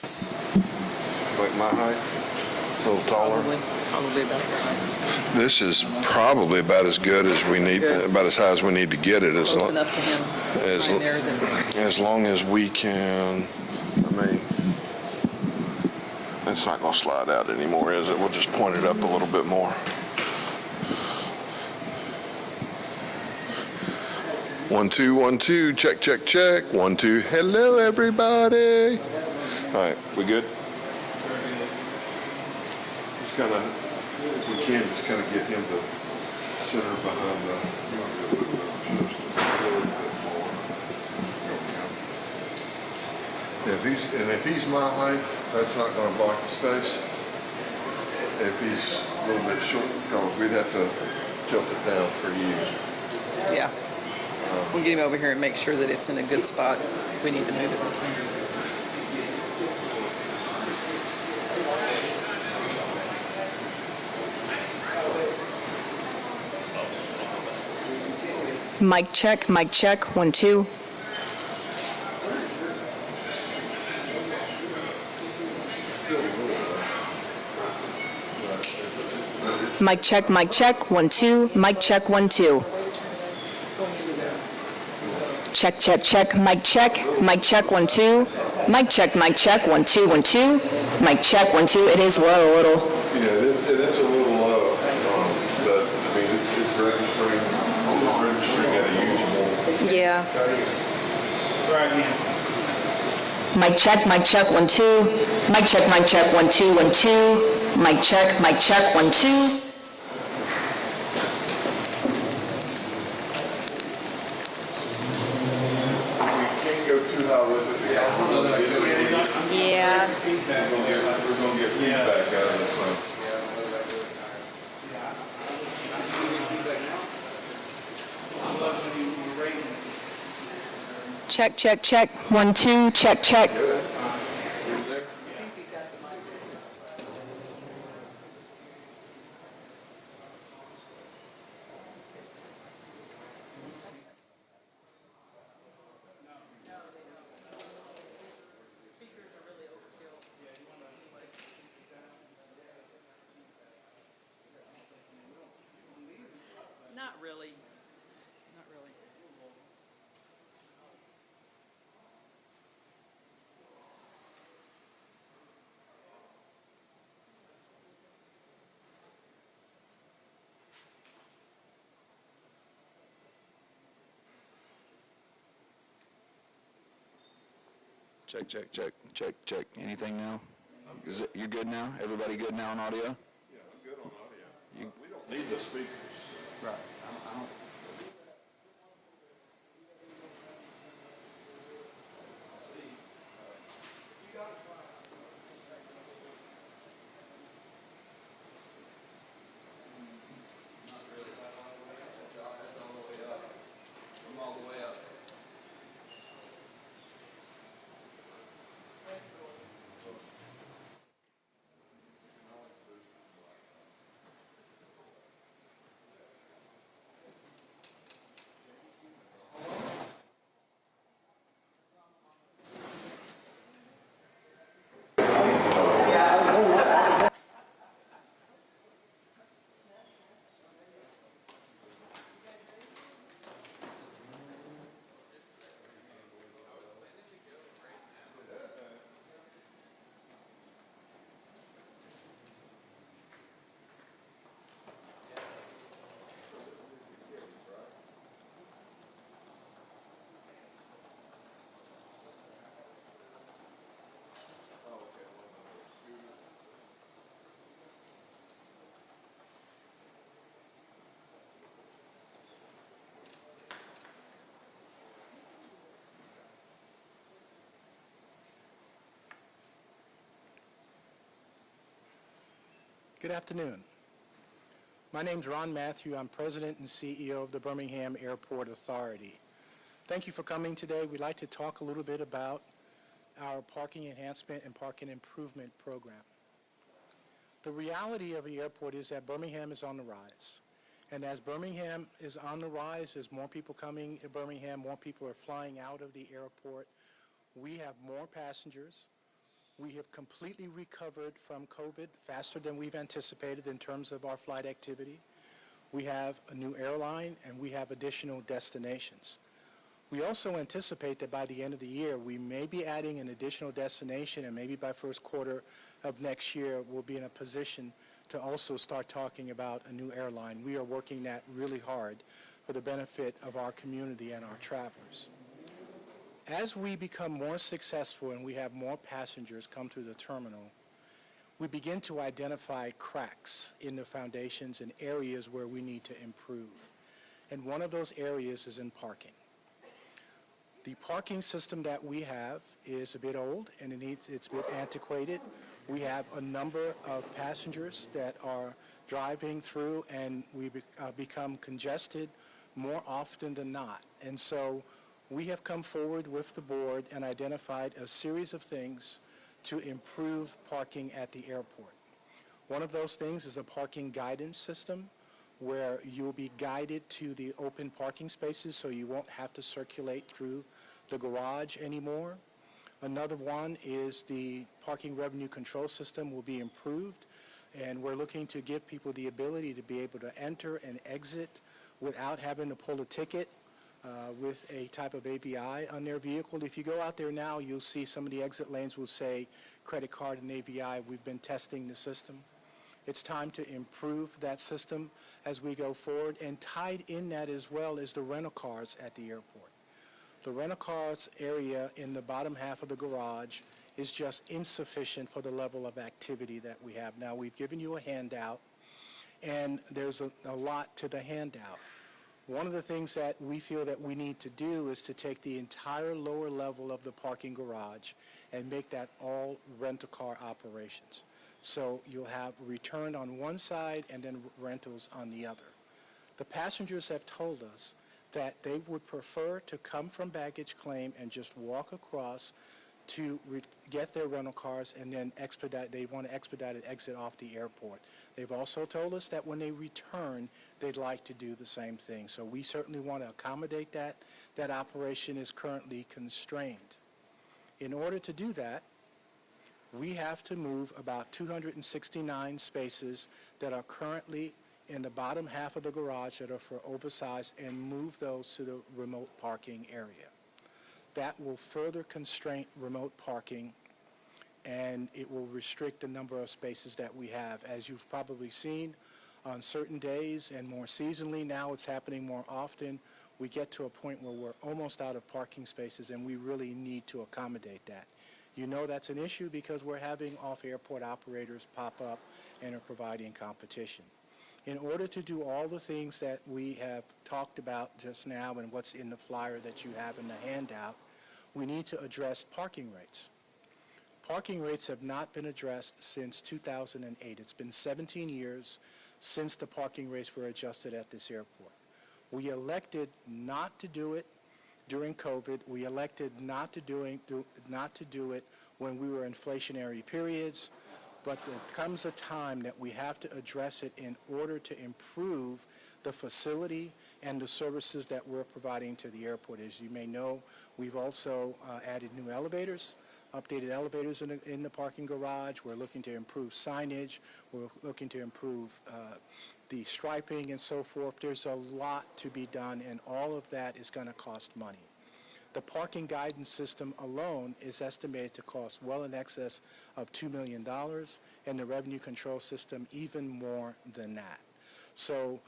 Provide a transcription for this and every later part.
Like my height, a little taller. Probably about right. This is probably about as good as we need, Good. about as high as we need to get it. Close enough to him as- right there that As long as we can, it's not going to slide out anymore, is it? We'll just point it up a little bit more. 1 2 1 2, check check check. 1 2, hello everybody. All right, we good? Just kind of, if we can, just kind of get him to center behind the, just a little bit more. If he's my height, that's not going to block the space. If he's a little bit short, because we'd have to tilt it down for you. yeah. We'll get him over here and make sure that it's in a good spot. If we need to move it, we can. Mic check, 1 2. Mic check, 1 2. Mic check, 1 2. Check check check, mic check 1 2. Mic check 1 2 1 2. Mic check 1 2. It is low a little. Yeah, it is a little low, but I mean it's registering at a usable. Yeah. Mic check 1 2. Mic check 1 2 1 2. Mic check 1 2. Yeah. We're going to get feedback out of this thing. Check check check. 1 2. Check check. Not really. Not really. Check, check, check, check, check. Anything now? Is it, you good now? Everybody good now on audio? Yeah, I'm good on audio. We don't need the speakers. Right. Good afternoon. My name's Ron Matthew. I'm President and CEO of the Birmingham Airport Authority. Thank you for coming today. We'd like to talk a little bit about our parking enhancement and parking improvement program. The reality of the airport is that Birmingham is on the rise. And as Birmingham is on the rise, there's more people coming to Birmingham, more people are flying out of the airport. We have more passengers, We have completely recovered from COVID faster than we've anticipated in terms of our flight activity. We have a new airline, and we have additional destinations. We also anticipate that by the end of the year, we may be adding an additional destination, and maybe by first quarter of next year, we'll be in a position to also start talking about a new airline. We are working that really hard for the benefit of our community and our travelers. As we become more successful and we have more passengers come through the terminal, we begin to identify cracks in the foundations and areas where we need to improve. And one of those areas is in parking. The parking system that we have is a bit old and it's a bit antiquated. We have a number of passengers that are driving through, and we become congested more often than not. And so we have come forward with the board and identified a series of things to improve parking at the airport. One of those things is a parking guidance system where you'll be guided to the open parking spaces so you won't have to circulate through the garage anymore. Another one is the parking revenue control system will be improved, and we're looking to give people the ability to be able to enter and exit without having to pull a ticket with a type of AVI on their vehicle. If you go out there now, you'll see some of the exit lanes will say credit card and AVI. We've been testing the system. It's time to improve that system as we go forward, and tied in that as well is the rental cars at the airport. The rental cars area in the bottom half of the garage is just insufficient for the level of activity that we have. Now, we've given you a handout, and there's a lot to the handout. One of the things that we feel that we need to do is to take the entire lower level of the parking garage and make that all rental car operations. So you'll have return on one side and then rentals on the other. The passengers have told us that they would prefer to come from baggage claim and just walk across to get their rental cars and then they want to expedite an exit off the airport. They've also told us that when they return, they'd like to do the same thing. So we certainly want to accommodate that. That operation is currently constrained. In order to do that, we have to move about 269 spaces that are currently in the bottom half of the garage that are for oversized and move those to the remote parking area. That will further constrain remote parking, and it will restrict the number of spaces that we have. As you've probably seen, on certain days and more seasonally, now it's happening more often, we get to a point where we're almost out of parking spaces, and we really need to accommodate that. You know that's an issue because we're having off-airport operators pop up and are providing competition. In order to do all the things that we have talked about just now and what's in the flyer that you have in the handout, we need to address parking rates. Parking rates have not been addressed since 2008. It's been 17 years since the parking rates were adjusted at this airport. We elected not to do it during COVID. We elected not to do it when we were in inflationary periods. But there comes a time that we have to address it in order to improve the facility and the services that we're providing to the airport. As you may know, we've also added new elevators, updated elevators in the parking garage. We're looking to improve signage. We're looking to improve the striping and so forth. There's a lot to be done, and all of that is going to cost money. The parking guidance system alone is estimated to cost well in excess of $2 million, and the revenue control system even more than that. So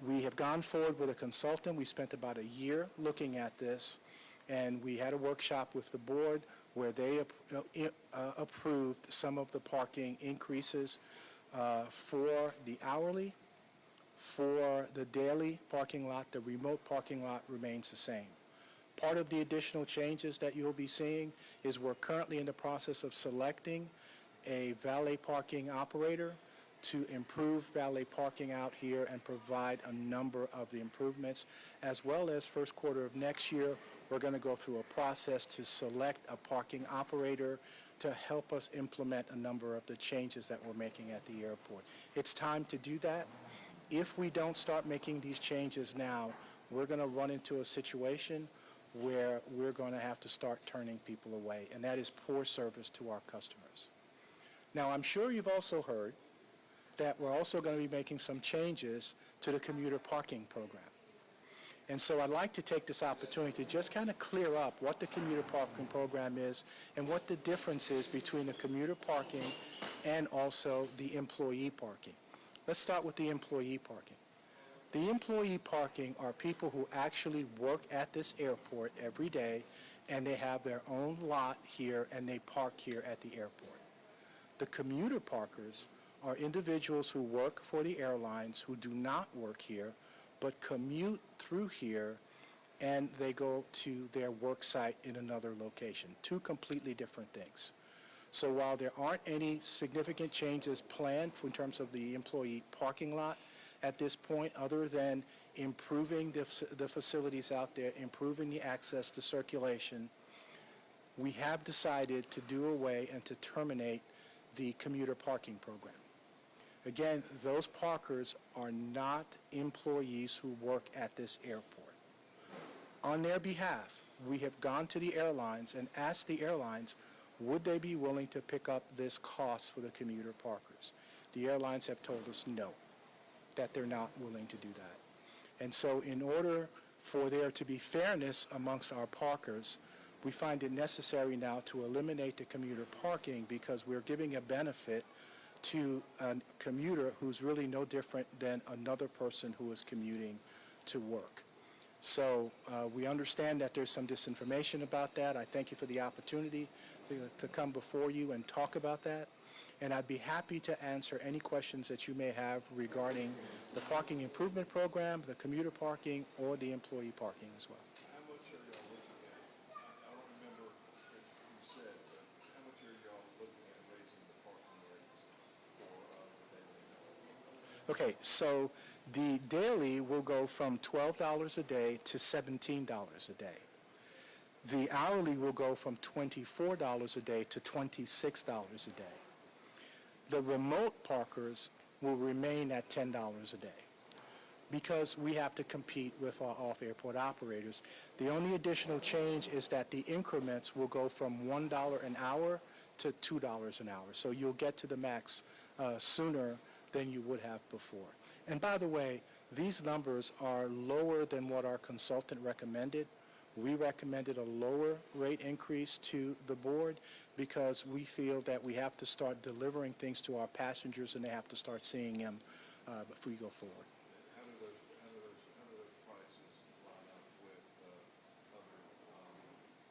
we have gone forward with a consultant. We spent about a year looking at this, and we had a workshop with the board where they approved some of the parking increases for the hourly. For the daily parking lot, the remote parking lot remains the same. Part of the additional changes that you'll be seeing is we're currently in the process of selecting a valet parking operator to improve valet parking out here and provide a number of the improvements. As well as first quarter of next year, we're going to go through a process to select a parking operator to help us implement a number of the changes that we're making at the airport. It's time to do that. If we don't start making these changes now, we're going to run into a situation where we're going to have to start turning people away, and that is poor service to our customers. Now, I'm sure you've also heard that we're also going to be making some changes to the commuter parking program. And so I'd like to take this opportunity to just kind of clear up what the commuter parking program is and what the difference is between the commuter parking and also the employee parking. Let's start with the employee parking. The employee parking are people who actually work at this airport every day, and they have their own lot here, and they park here at the airport. The commuter parkers are individuals who work for the airlines who do not work here, but commute through here, and they go to their work site in another location. Two completely different things. So while there aren't any significant changes planned in terms of the employee parking lot at this point, other than improving the facilities out there, improving the access to circulation, we have decided to do away and to terminate the commuter parking program. Again, those parkers are not employees who work at this airport. On their behalf, we have gone to the airlines and asked the airlines, would they be willing to pick up this cost for the commuter parkers? The airlines have told us no, that they're not willing to do that. And so in order for there to be fairness amongst our parkers, we find it necessary now to eliminate the commuter parking because we're giving a benefit to a commuter who's really no different than another person who is commuting to work. So we understand that there's some disinformation about that. I thank you for the opportunity to come before you and talk about that. And I'd be happy to answer any questions that you may have regarding the parking improvement program, the commuter parking, or the employee parking as well. How much are y'all looking at? I don't remember if you said, but how much are y'all looking at raising the parking rates for the daily? Okay, so the daily will go from $12 a day to $17 a day. The hourly will go from $24 a day to $26 a day. The remote parkers will remain at $10 a day because we have to compete with our off-airport operators. The only additional change is that the increments will go from $1 an hour to $2 an hour. So you'll get to the max sooner than you would have before. And by the way, these numbers are lower than what our consultant recommended. We recommended a lower rate increase to the board because we feel that we have to start delivering things to our passengers and they have to start seeing them before we go forward. How do those prices line up with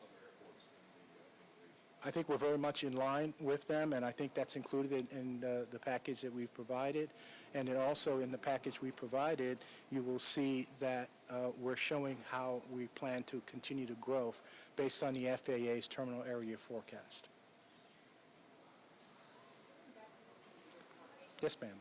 other airports in the region? I think we're very much in line with them, and I think that's included in the package that we've provided. And then also in the package we provided, you will see that we're showing how we plan to continue to grow based on the FAA's terminal area forecast. Yes, ma'am.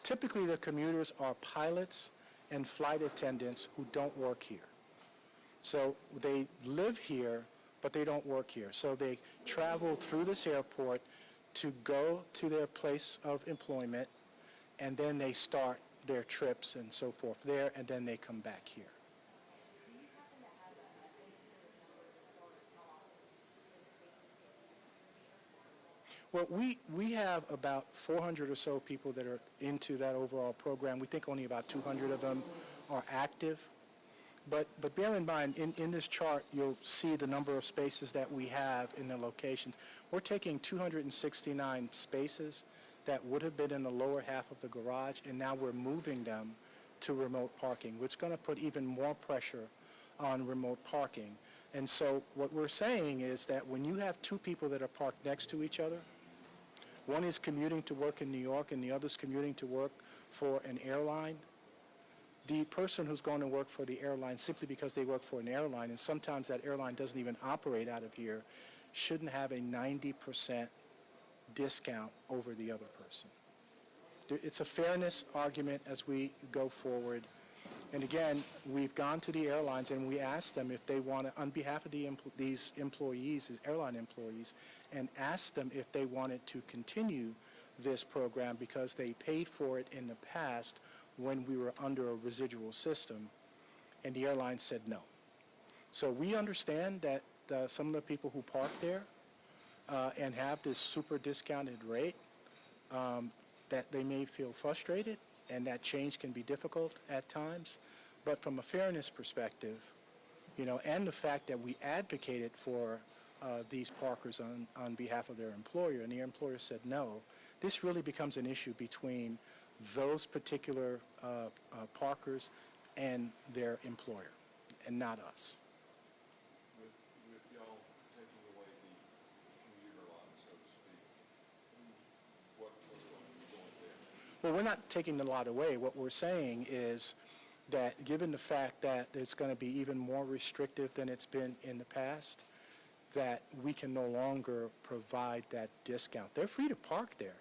Typically, the commuters are pilots and flight attendants who don't work here. So they live here, but they don't work here. So they travel through this airport to go to their place of employment, and then they start their trips and so forth there, and then they come back here. Do you happen to have any sort of numbers as far as how often those spaces get used in the airport? Well, we have about 400 or so people that are into that overall program. We think only about 200 of them are active. But bear in mind, in this chart, you'll see the number of spaces that we have in the locations. We're taking 269 spaces that would have been in the lower half of the garage, and now we're moving them to remote parking, which is going to put even more pressure on remote parking. And so what we're saying is that when you have two people that are parked next to each other, one is commuting to work in New York and the other is commuting to work for an airline, the person who's going to work for the airline simply because they work for an airline, and sometimes that airline doesn't even operate out of here, shouldn't have a 90% discount over the other person. It's a fairness argument as we go forward. And again, we've gone to the airlines and we asked them if they want to, on behalf of these employees, these airline employees, and asked them if they wanted to continue this program because they paid for it in the past when we were under a residual system, and the airline said no. So we understand that some of the people who park there and have this super discounted rate, that they may feel frustrated, and that change can be difficult at times. But from a fairness perspective, and the fact that we advocated for these parkers on behalf of their employer, and the employer said no, this really becomes an issue between those particular parkers and their employer, and not us. With y'all taking away the commuter line, so to speak, what's going to be going there? Well, we're not taking the lot away. What we're saying is that given the fact that it's going to be even more restrictive than it's been in the past, that we can no longer provide that discount. They're free to park there.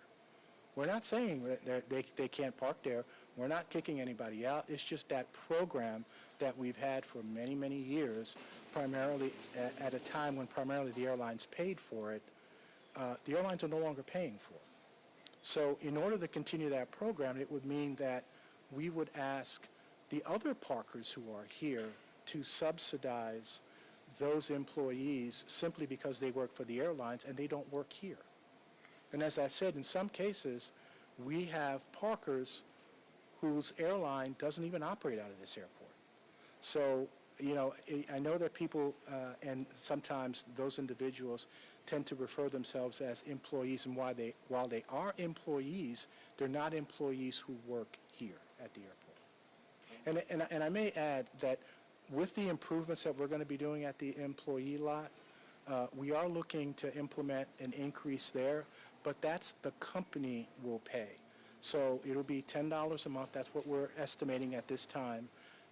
We're not saying that they can't park there. We're not kicking anybody out. It's just that program that we've had for many, many years, primarily at a time when primarily the airlines paid for it, the airlines are no longer paying for it. So in order to continue that program, it would mean that we would ask the other parkers who are here to subsidize those employees simply because they work for the airlines and they don't work here. And as I said, in some cases, we have parkers whose airline doesn't even operate out of this airport. So, I know that people, and sometimes those individuals tend to refer themselves as employees, and while they are employees, they're not employees who work here at the airport. And I may add that with the improvements that we're going to be doing at the employee lot, we are looking to implement an increase there, but that's the company will pay. So it'll be $10 a month. That's what we're estimating at this time.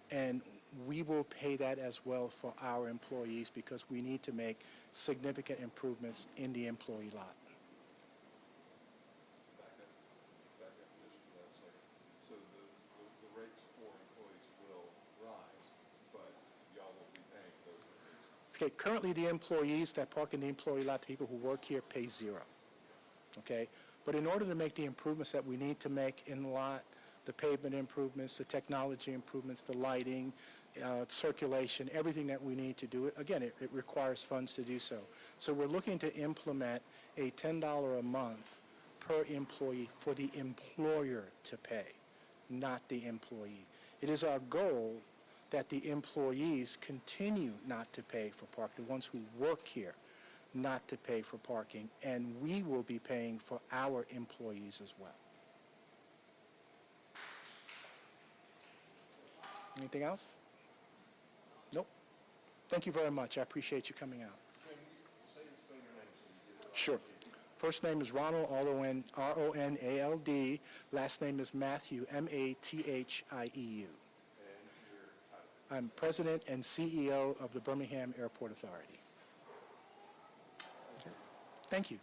And we will pay that as well for our employees because we need to make significant improvements in the employee lot. Back up just for that second. So the rates for employees will rise, but y'all will be paying those employees. Okay, currently the employees that park in the employee lot, the people who work here, pay zero. Okay, but in order to make the improvements that we need to make in the lot, the pavement improvements, the technology improvements, the lighting, circulation, everything that we need to do, again, it requires funds to do so. So we're looking to implement a $10 a month per employee for the employer to pay, not the employee. It is our goal that the employees continue not to pay for parking, the ones who work here not to pay for parking, and we will be paying for our employees as well. Anything else? Nope. Thank you very much. I appreciate you coming out. Can you say and spell your name so you get it? Sure. First name is Ronald, R-O-N-A-L-D. Last name is Matthew, M-A-T-H-I-E-U. And your title. I'm President and CEO of the Birmingham Airport Authority. Okay. Thank you.